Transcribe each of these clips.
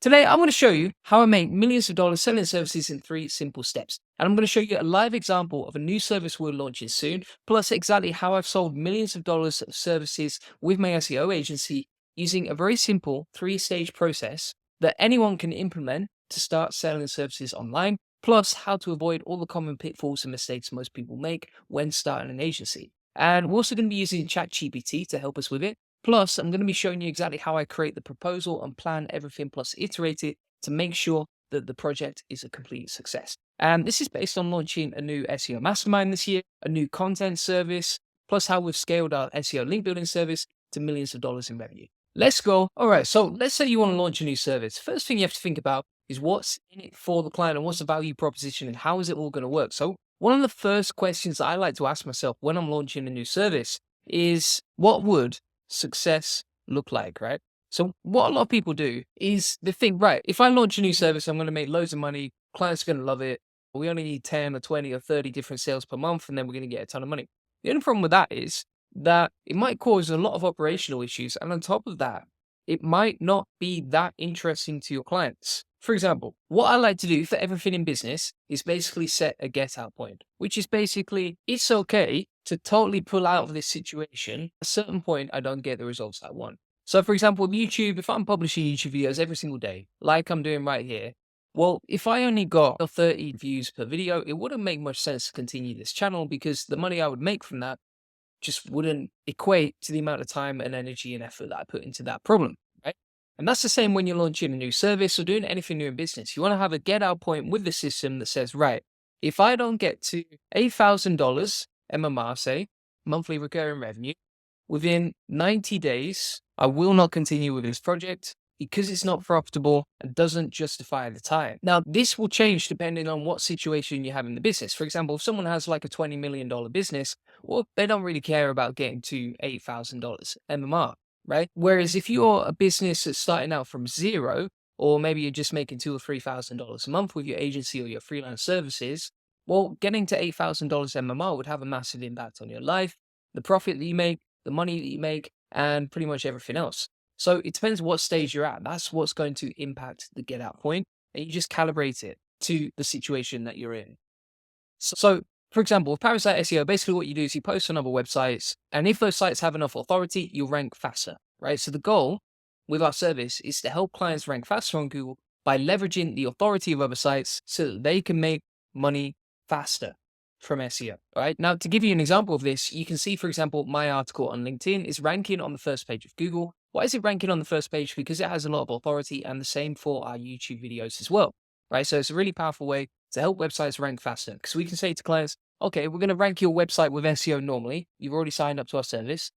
Today, I'm going to show you how I make millions of dollars selling services in 3 simple steps. And I'm going to show you a live example of a new service we're launching soon, plus exactly how I've sold millions of dollars of services with my SEO agency using a very simple 3-stage process that anyone can implement to start selling services online, plus how to avoid all the common pitfalls and mistakes most people make when starting an agency. And we're also going to be using ChatGPT to help us with it. Plus, I'm going to be showing you exactly how I create the proposal and plan everything, plus iterate it to make sure that the project is a complete success. And this is based on launching a new SEO mastermind this year, a new content service, plus how we've scaled our SEO link building service to millions of dollars in revenue. Let's go. All right. So let's say you want to launch a new service. First thing you have to think about is what's in it for the client and what's the value proposition and how is it all going to work. So one of the first questions that I like to ask myself when I'm launching a new service is what would success look like, right? So what a lot of people do is they think, right, if I launch a new service, I'm going to make loads of money. Clients are going to love it. We only need 10 or 20 or 30 different sales per month, and then we're going to get a ton of money. The only problem with that is that it might cause a lot of operational issues. And on top of that, it might not be that interesting to your clients. For example, what I like to do for everything in business is basically set a get out point, which is basically it's okay to totally pull out of this situation. At a certain point, I don't get the results I want. So, for example, with YouTube, if I'm publishing YouTube videos every single day, like I'm doing right here, well, if I only got 30 views per video, it wouldn't make much sense to continue this channel because the money I would make from that just wouldn't equate to the amount of time and energy and effort that I put into that problem, right? And that's the same when you're launching a new service or doing anything new in business. You want to have a get out point with the system that says, right, if I don't get to $8,000 MMR, say, monthly recurring revenue, within 90 days, I will not continue with this project because it's not profitable and doesn't justify the time. Now, this will change depending on what situation you have in the business. For example, if someone has like a $20 million business, well, they don't really care about getting to $8,000 MMR, right? Whereas if you're a business that's starting out from zero, or maybe you're just making $2,000 or $3,000 a month with your agency or your freelance services, well, getting to $8,000 MMR would have a massive impact on your life, the profit that you make, the money that you make, and pretty much everything else. So it depends what stage you're at. That's what's going to impact the get out point, and you just calibrate it to the situation that you're in. So for example, with Parasite SEO, basically what you do is you post on other websites, and if those sites have enough authority, you'll rank faster, right? So the goal with our service is to help clients rank faster on Google by leveraging the authority of other sites so that they can make money faster from SEO, right? Now, to give you an example of this, you can see, for example, my article on LinkedIn is ranking on the first page of Google. Why is it ranking on the first page? Because it has a lot of authority, and the same for our YouTube videos as well, right? So it's a really powerful way to help websites rank faster because we can say to clients, okay, we're going to rank your website with SEO normally. You've already signed up to our service.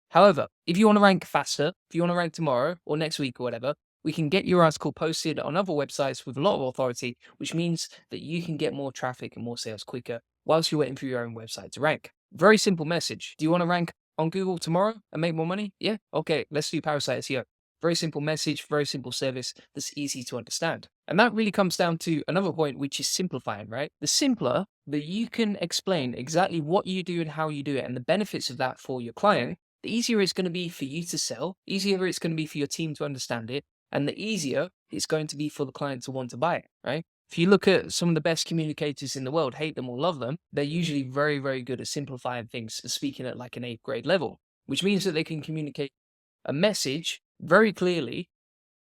However, if you want to rank faster, if you want to rank tomorrow or next week or whatever, we can get your article posted on other websites with a lot of authority, which means that you can get more traffic and more sales quicker whilst you're waiting for your own website to rank. Very simple message. Do you want to rank on Google tomorrow and make more money? Yeah? Okay, let's do Parasite SEO. Very simple message, very simple service that's easy to understand. And that really comes down to another point, which is simplifying, right? The simpler that you can explain exactly what you do and how you do it and the benefits of that for your client, the easier it's going to be for you to sell, easier it's going to be for your team to understand it, and the easier it's going to be for the client to want to buy it, right? If you look at some of the best communicators in the world, hate them or love them, they're usually very, very good at simplifying things and speaking at like an 8th grade level, which means that they can communicate a message very clearly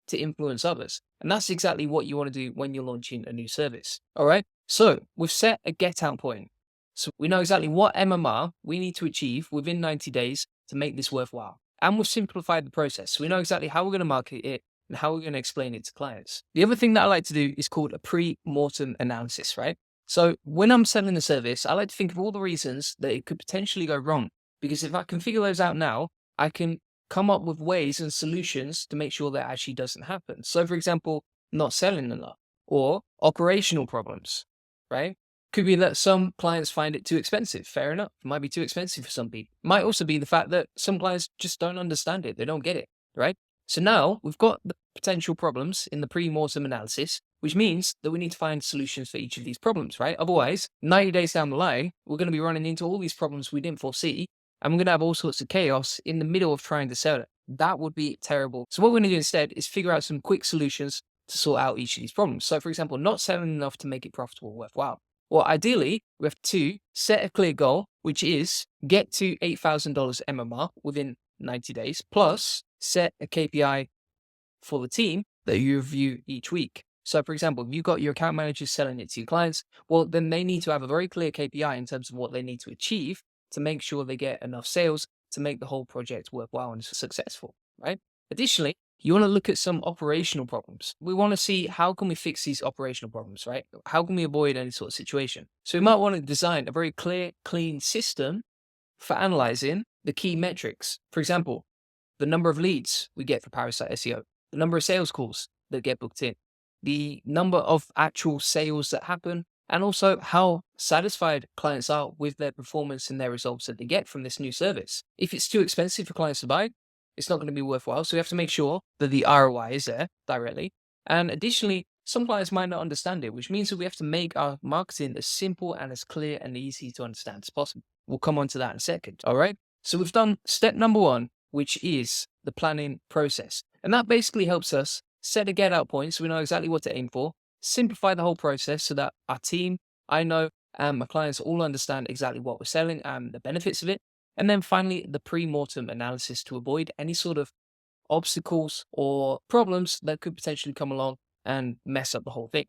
to influence others. And that's exactly what you want to do when you're launching a new service. All right. So we've set a get out point. So we know exactly what MMR we need to achieve within 90 days to make this worthwhile. And we've simplified the process. So we know exactly how we're going to market it and how we're going to explain it to clients. The other thing that I like to do is called a pre-mortem analysis, right? So when I'm selling the service, I like to think of all the reasons that it could potentially go wrong. Because if I can figure those out now, I can come up with ways and solutions to make sure that actually doesn't happen. So for example, not selling enough or operational problems, right? Could be that some clients find it too expensive. Fair enough. It might be too expensive for some people. Might also be the fact that some clients just don't understand it. They don't get it, right? So now we've got the potential problems in the pre-mortem analysis, which means that we need to find solutions for each of these problems, right? Otherwise, 90 days down the line, we're going to be running into all these problems we didn't foresee, and we're going to have all sorts of chaos in the middle of trying to sell it. That would be terrible. So what we're going to do instead is figure out some quick solutions to sort out each of these problems. So, for example, not selling enough to make it profitable, worthwhile. Well, ideally, we have to set a clear goal, which is get to $8,000 MMR within 90 days, plus set a KPI for the team that you review each week. So, for example, if you've got your account managers selling it to your clients, well, then they need to have a very clear KPI in terms of what they need to achieve to make sure they get enough sales to make the whole project worthwhile and successful, right? Additionally, you want to look at some operational problems. We want to see how can we fix these operational problems, right? How can we avoid any sort of situation? So we might want to design a very clear, clean system for analyzing the key metrics. For example, the number of leads we get for Parasite SEO, the number of sales calls that get booked in, the number of actual sales that happen, and also how satisfied clients are with their performance and their results that they get from this new service. If it's too expensive for clients to buy, it's not going to be worthwhile. So we have to make sure that the ROI is there directly. And additionally, some clients might not understand it, which means that we have to make our marketing as simple and as clear and easy to understand as possible. We'll come on to that in a second. All right. So we've done step number 1, which is the planning process. And that basically helps us set a get out point so we know exactly what to aim for, simplify the whole process so that our team, I know, and my clients all understand exactly what we're selling and the benefits of it. And then finally, the pre-mortem analysis to avoid any sort of obstacles or problems that could potentially come along and mess up the whole thing.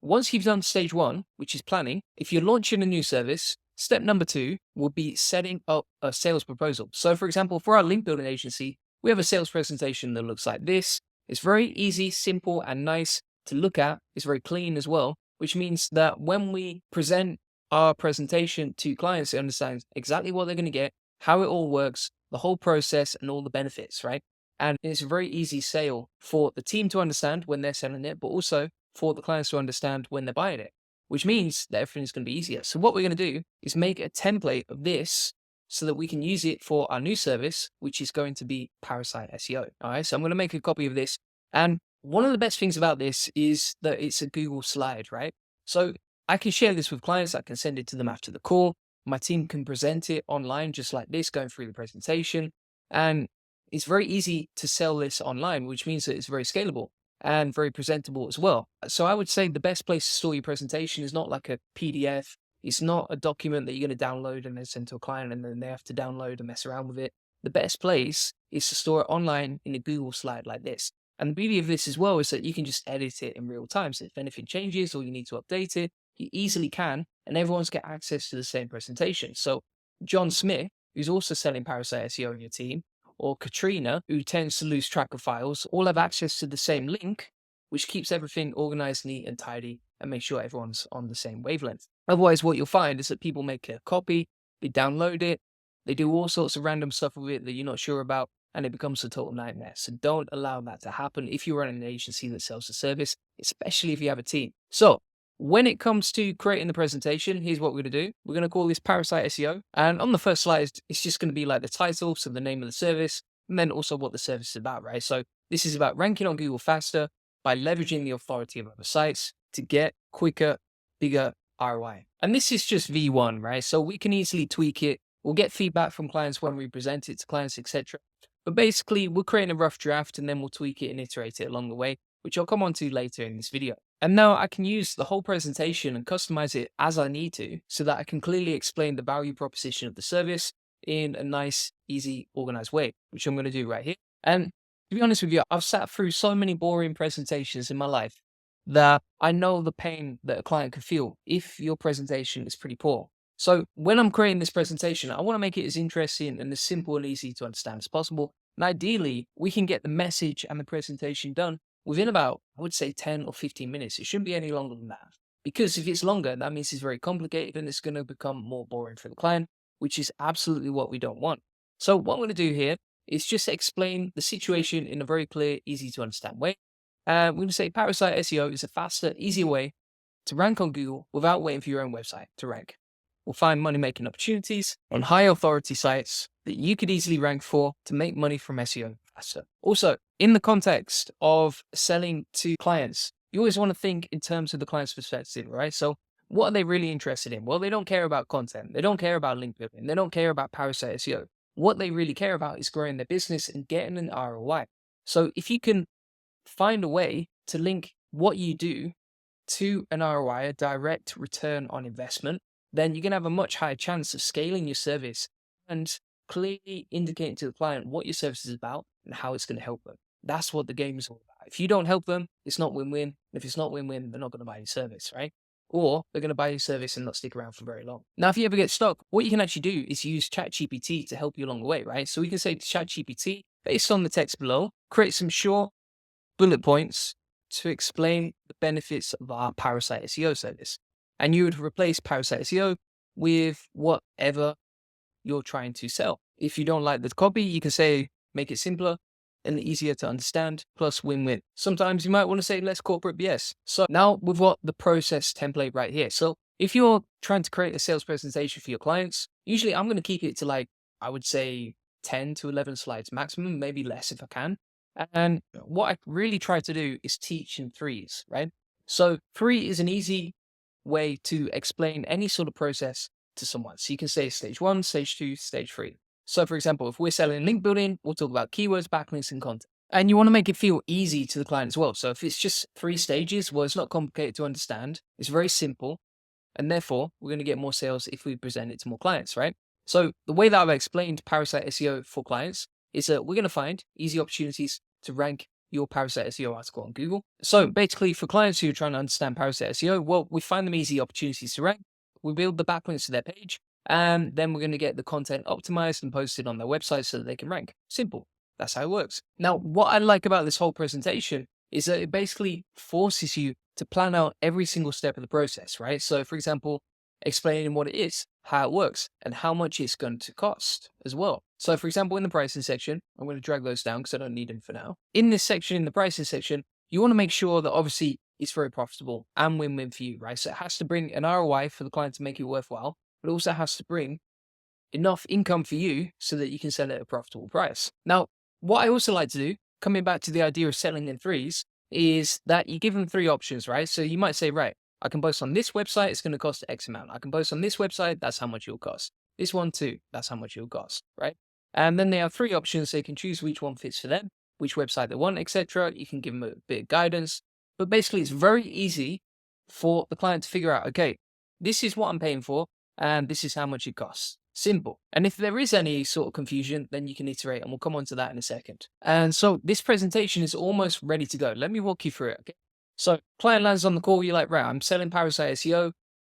Once you've done stage 1, which is planning, if you're launching a new service, step number 2 will be setting up a sales proposal. So for example, for our link building agency, we have a sales presentation that looks like this. It's very easy, simple, and nice to look at. It's very clean as well, which means that when we present our presentation to clients, they understand exactly what they're going to get, how it all works, the whole process, and all the benefits, right? And it's a very easy sale for the team to understand when they're selling it, but also for the clients to understand when they're buying it, which means that everything's going to be easier. So what we're going to do is make a template of this so that we can use it for our new service, which is going to be Parasite SEO. All right, so I'm going to make a copy of this. And one of the best things about this is that it's a Google slide, right? So I can share this with clients. I can send it to them after the call. My team can present it online just like this, going through the presentation. And it's very easy to sell this online, which means that it's very scalable and very presentable as well. So I would say the best place to store your presentation is not like a PDF. It's not a document that you're going to download and then send to a client and then they have to download and mess around with it. The best place is to store it online in a Google slide like this. And the beauty of this as well is that you can just edit it in real time. So if anything changes or you need to update it, you easily can, and everyone's got access to the same presentation. So John Smith, who's also selling Parasite SEO in your team, or Katrina, who tends to lose track of files, all have access to the same link, which keeps everything organized, neat, and tidy, and makes sure everyone's on the same wavelength. Otherwise, what you'll find is that people make a copy, they download it, they do all sorts of random stuff with it that you're not sure about, and it becomes a total nightmare. So don't allow that to happen if you're running an agency that sells a service, especially if you have a team. So when it comes to creating the presentation, here's what we're going to do. We're going to call this Parasite SEO. And on the first slide, it's just going to be like the title, so the name of the service, and then also what the service is about, right? So this is about ranking on Google faster by leveraging the authority of other sites to get quicker, bigger ROI. And this is just V1, right? So we can easily tweak it. We'll get feedback from clients when we present it to clients, etc. But basically, we're creating a rough draft and then we'll tweak it and iterate it along the way, which I'll come on to later in this video. And now I can use the whole presentation and customize it as I need to so that I can clearly explain the value proposition of the service in a nice, easy, organized way, which I'm going to do right here. And to be honest with you, I've sat through so many boring presentations in my life that I know the pain that a client could feel if your presentation is pretty poor. So when I'm creating this presentation, I want to make it as interesting and as simple and easy to understand as possible. And ideally, we can get the message and the presentation done within about, I would say 10 or 15 minutes. It shouldn't be any longer than that. Because if it's longer, that means it's very complicated and it's going to become more boring for the client, which is absolutely what we don't want. So what I'm going to do here is just explain the situation in a very clear, easy to understand way. We're going to say Parasite SEO is a faster, easier way to rank on Google without waiting for your own website to rank. We'll find money-making opportunities on high-authority sites that you could easily rank for to make money from SEO faster. Also, in the context of selling to clients, you always want to think in terms of the client's perspective, right? So what are they really interested in? Well, they don't care about content. They don't care about link building. They don't care about Parasite SEO. What they really care about is growing their business and getting an ROI. So if you can find a way to link what you do to an ROI, a direct return on investment, then you're going to have a much higher chance of scaling your service and clearly indicating to the client what your service is about and how it's going to help them. That's what the game is all about. If you don't help them, it's not win-win. If it's not win-win, they're not going to buy your service, right? Or they're going to buy your service and not stick around for very long. Now, if you ever get stuck, what you can actually do is use ChatGPT to help you along the way, right? So we can say to ChatGPT, based on the text below, create some short bullet points to explain the benefits of our Parasite SEO service. And you would replace Parasite SEO with whatever you're trying to sell. If you don't like the copy, you can say, make it simpler and easier to understand, plus win-win. Sometimes you might want to say less corporate BS. So now we've got the process template right here. So if you're trying to create a sales presentation for your clients, usually I'm going to keep it to like, I would say 10 to 11 slides maximum, maybe less if I can. And what I really try to do is teach in threes, right? So 3 is an easy way to explain any sort of process to someone. So you can say stage 1, stage 2, stage 3. So for example, if we're selling link building, we'll talk about keywords, backlinks, and content. And you want to make it feel easy to the client as well. So if it's just 3 stages, well, it's not complicated to understand. It's very simple. And therefore, we're going to get more sales if we present it to more clients, right? So the way that I've explained Parasite SEO for clients is that we're going to find easy opportunities to rank your Parasite SEO article on Google. So basically for clients who are trying to understand Parasite SEO, well, we find them easy opportunities to rank. We build the backlinks to their page, and then we're going to get the content optimized and posted on their website so that they can rank. Simple. That's how it works. Now, what I like about this whole presentation is that it basically forces you to plan out every single step of the process, right? So for example, explaining what it is, how it works, and how much it's going to cost as well. So for example, in the pricing section, I'm going to drag those down because I don't need them for now. In this section, in the pricing section, you want to make sure that obviously it's very profitable and win-win for you, right? So it has to bring an ROI for the client to make it worthwhile, but it also has to bring enough income for you so that you can sell it at a profitable price. Now, what I also like to do, coming back to the idea of selling in threes, is that you give them 3 options, right? So you might say, right, I can post on this website, it's going to cost X amount. I can post on this website, that's how much it'll cost. This one too, that's how much it'll cost, right? And then they have 3 options, so you can choose which one fits for them, which website they want, etc. You can give them a bit of guidance, but basically it's very easy for the client to figure out, okay, this is what I'm paying for, and this is how much it costs. Simple. And if there is any sort of confusion, then you can iterate, and we'll come on to that in a second. And so this presentation is almost ready to go. Let me walk you through it, okay? So client lands on the call, you're like, right, I'm selling Parasite SEO.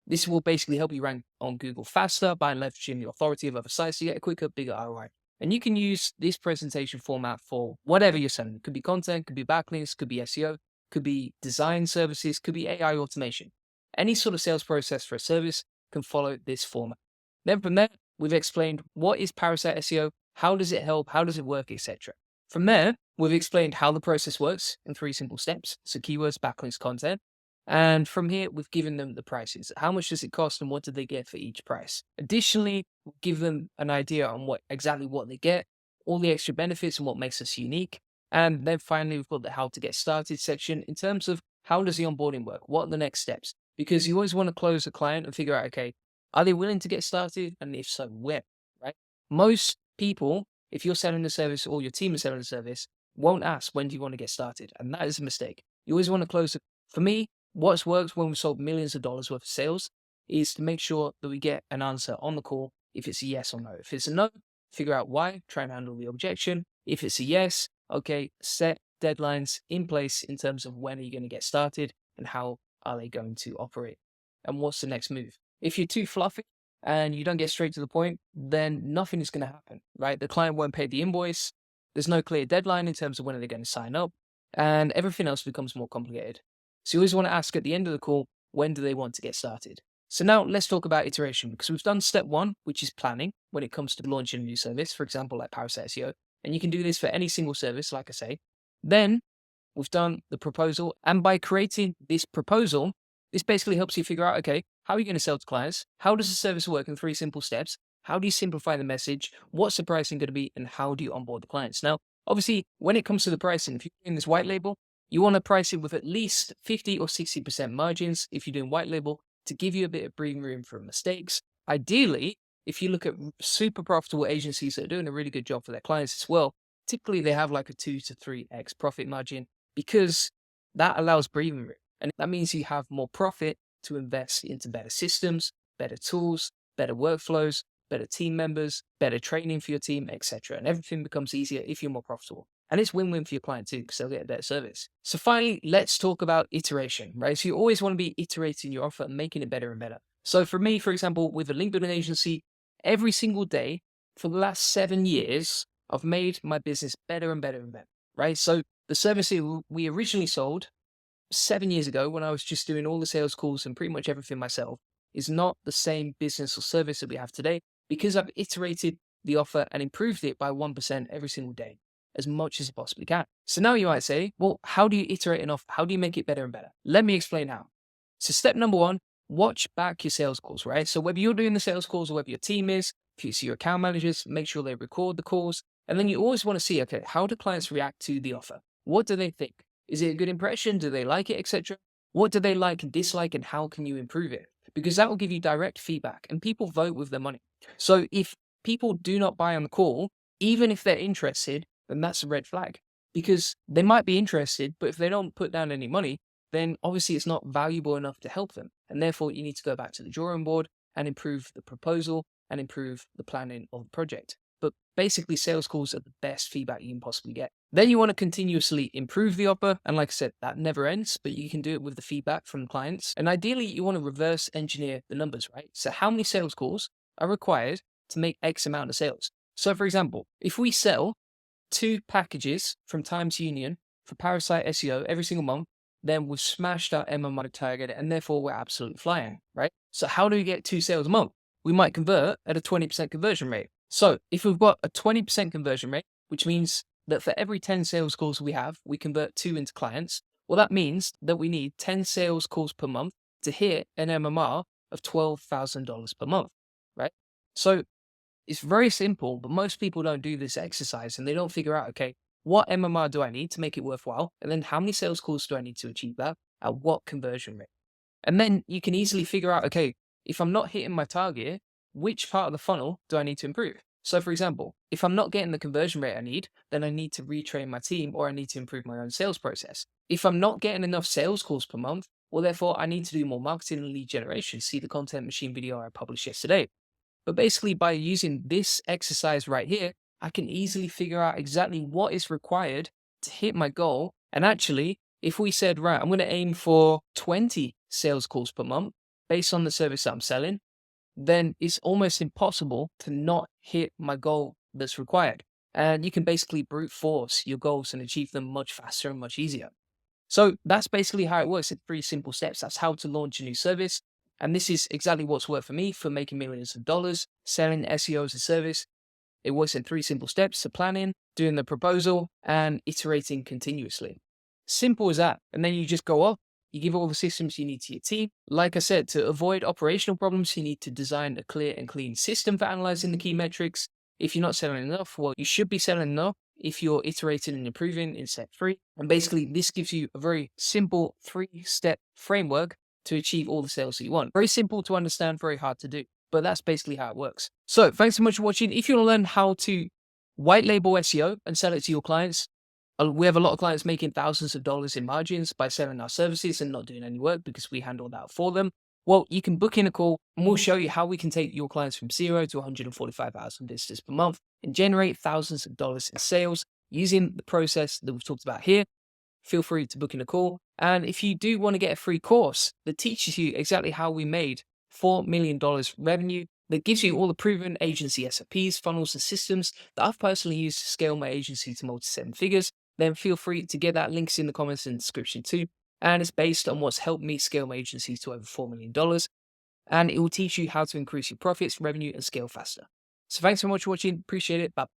This will basically help you rank on Google faster by leveraging the authority of other sites to get a quicker, bigger ROI. And you can use this presentation format for whatever you're selling. It could be content, could be backlinks, could be SEO, could be design services, could be AI automation. Any sort of sales process for a service can follow this format. Then from there, we've explained what is Parasite SEO, how does it help, how does it work, etc. From there, we've explained how the process works in 3 simple steps. So keywords, backlinks, content. And from here, we've given them the prices. How much does it cost and what do they get for each price? Additionally, we'll give them an idea on exactly what they get, all the extra benefits and what makes us unique. And then finally, we've got the how to get started section in terms of how does the onboarding work? What are the next steps? Because you always want to close a client and figure out, okay, are they willing to get started? And if so, when, right? Most people, if you're selling a service or your team is selling a service, won't ask, when do you want to get started? And that is a mistake. You always want to close it. For me, what's worked when we sold millions of dollars worth of sales is to make sure that we get an answer on the call if it's a yes or no. If it's a no, figure out why, try and handle the objection. If it's a yes, okay, set deadlines in place in terms of when are you going to get started and how are they going to operate and what's the next move. If you're too fluffy and you don't get straight to the point, then nothing is going to happen, right? The client won't pay the invoice. There's no clear deadline in terms of when they're going to sign up, and everything else becomes more complicated. So you always want to ask at the end of the call, when do they want to get started? So now let's talk about iteration, because we've done step 1, which is planning when it comes to launching a new service, for example, like Parasite SEO. And you can do this for any single service, like I say. Then we've done the proposal. And by creating this proposal, this basically helps you figure out, okay, how are you going to sell to clients? How does the service work in 3 simple steps? How do you simplify the message? What's the pricing going to be? And how do you onboard the clients? Now, obviously, when it comes to the pricing, if you're doing this white label, you want to price it with at least 50 or 60% margins if you're doing white label to give you a bit of breathing room for mistakes. Ideally, if you look at super profitable agencies that are doing a really good job for their clients as well, typically they have like a 2 to 3x profit margin because That allows breathing room. And that means you have more profit to invest into better systems, better tools, better workflows, better team members, better training for your team, etc. And everything becomes easier if you're more profitable. And it's win-win for your client too, because they'll get a better service. So finally, let's talk about iteration, right? So you always want to be iterating your offer and making it better and better. So for me, for example, with a link building agency, every single day for the last 7 years, I've made my business better and better and better, right? So the service we originally sold 7 years ago, when I was just doing all the sales calls and pretty much everything myself, is not the same business or service that we have today, because I've iterated the offer and improved it by 1% every single day, as much as I possibly can. So now you might say, well, how do you iterate an offer? How do you make it better and better? Let me explain how. So step number one, watch back your sales calls, right? So whether you're doing the sales calls or whether your team is, if you see your account managers, make sure they record the calls. And then you always want to see, okay, how do clients react to the offer? What do they think? Is it a good impression? Do they like it, etc.? What do they like and dislike, and how can you improve it? Because that will give you direct feedback, and people vote with their money. So if people do not buy on the call, even if they're interested, then that's a red flag, because they might be interested, but if they don't put down any money, then obviously it's not valuable enough to help them. And therefore you need to go back to the drawing board and improve the proposal and improve the planning of the project. But basically, sales calls are the best feedback you can possibly get. Then you want to continuously improve the offer. And like I said, that never ends, but you can do it with the feedback from clients. And ideally, you want to reverse engineer the numbers, right? So how many sales calls are required to make X amount of sales? So for example, if we sell 2 packages from Times Union for Parasite SEO every single month, then we've smashed our MMR target and therefore we're absolutely flying, right? So how do we get 2 sales a month? We might convert at a 20% conversion rate. So if we've got a 20% conversion rate, which means that for every 10 sales calls we have, we convert 2 into clients. Well, that means that we need 10 sales calls per month to hit an MMR of $12,000 per month, right? So it's very simple, but most people don't do this exercise and they don't figure out, okay, what MMR do I need to make it worthwhile? And then how many sales calls do I need to achieve that? At what conversion rate? And then you can easily figure out, okay, if I'm not hitting my target, which part of the funnel do I need to improve? So for example, if I'm not getting the conversion rate I need, then I need to retrain my team or I need to improve my own sales process. If I'm not getting enough sales calls per month, well, therefore I need to do more marketing and lead generation. See the content machine video I published yesterday. But basically by using this exercise right here, I can easily figure out exactly what is required to hit my goal. And actually, if we said, right, I'm going to aim for 20 sales calls per month based on the service that I'm selling, then it's almost impossible to not hit my goal that's required. And you can basically brute force your goals and achieve them much faster and much easier. So that's basically how it works in 3 simple steps. That's how to launch a new service. And this is exactly what's worked for me for making millions of dollars, selling SEO as a service. It works in 3 simple steps: so planning, doing the proposal, and iterating continuously. Simple as that. And then you just go off. You give all the systems you need to your team. Like I said, to avoid operational problems, you need to design a clear and clean system for analyzing the key metrics. If you're not selling enough, well, you should be selling enough if you're iterating and improving in step 3. And basically, this gives you a very simple 3-step framework to achieve all the sales that you want. Very simple to understand, very hard to do, but that's basically how it works. So thanks so much for watching. If you want to learn how to white label SEO and sell it to your clients, we have a lot of clients making thousands of dollars in margins by selling our services and not doing any work because we handle that for them. Well, you can book in a call and we'll show you how we can take your clients from 0 to 145,000 visitors per month and generate thousands of dollars in sales using the process that we've talked about here. Feel free to book in a call. And if you do want to get a free course that teaches you exactly how we made $4 million revenue, that gives you all the proven agency SOPs, funnels, and systems that I've personally used to scale my agency to multi-7 figures, then feel free to get that. Links in the comments and description too. And it's based on what's helped me scale my agency to over $4 million. And it will teach you how to increase your profits, revenue, and scale faster. So thanks so much for watching. Appreciate it. Bye.